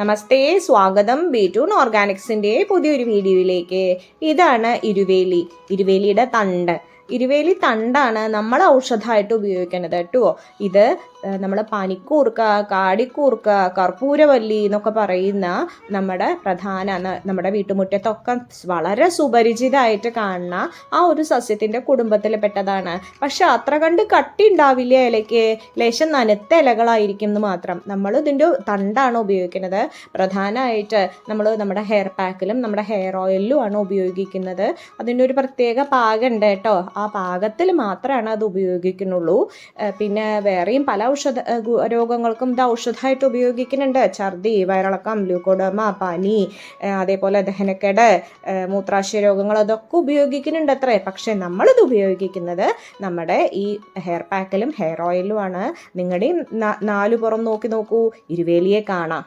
നമസ്തേ, സ്വാഗതം ബി2 ഓർഗാനിക്സിൻ്റെ പുതിയൊരു വീഡിയോയിലേക്ക്. ഇതാണ് ഇരുവേലിയുടെ തണ്ട്. ഇരുവേലി തണ്ടാണ് നമ്മൾ ഔഷധമായിട്ട് ഉപയോഗിക്കുന്നത് കേട്ടോ. ഇത് നമ്മൾ പനിക്കൂർക്ക, കാടിക്കൂർക്ക, കർപ്പൂരവല്ലി എന്നൊക്കെ പറയുന്ന നമ്മുടെ വീട്ടുമുറ്റത്തൊക്കെ വളരെ സുപരിചിതമായിട്ട് കാണുന്ന ആ ഒരു സസ്യത്തിൻ്റെ കുടുംബത്തിൽ പെട്ടതാണ്. പക്ഷെ അത്ര കണ്ട് കട്ടി ഉണ്ടാവില്ല ഇലയ്ക്ക്, ലേശം നനുത്ത ഇലകളായിരിക്കും എന്ന് മാത്രം. നമ്മൾ ഇതിൻ്റെ തണ്ടാണ് ഉപയോഗിക്കുന്നത്. പ്രധാനമായിട്ട് നമ്മൾ നമ്മുടെ ഹെയർ പാക്കിലും നമ്മുടെ ഹെയർ ഓയിലിലും ആണ് ഉപയോഗിക്കുന്നത്. അതിൻ്റെ ഒരു പ്രത്യേക പാകമുണ്ട് കേട്ടോ. ആ പാകത്തിൽ മാത്രമാണ് അത് ഉപയോഗിക്കുന്നുള്ളൂ. പിന്നെ വേറെയും പല രോഗങ്ങൾക്കും ഇത് ഔഷധമായിട്ട് ഉപയോഗിക്കുന്നുണ്ട്. ഛർദി, വയറിളക്കം, ല്യൂക്കോഡേമ, പനി, അതേപോലെ ദഹനക്കേട്, മൂത്രാശയ രോഗങ്ങൾ, അതൊക്കെ ഉപയോഗിക്കുന്നുണ്ട് അത്രേ. പക്ഷെ നമ്മളിത് ഉപയോഗിക്കുന്നത് നമ്മുടെ ഈ ഹെയർ പാക്കിലും ഹെയർ ഓയിലുമാണ്. നിങ്ങളുടെയും നാലുപുറം നോക്കി നോക്കൂ, ഇരുവേലിയെ കാണാം.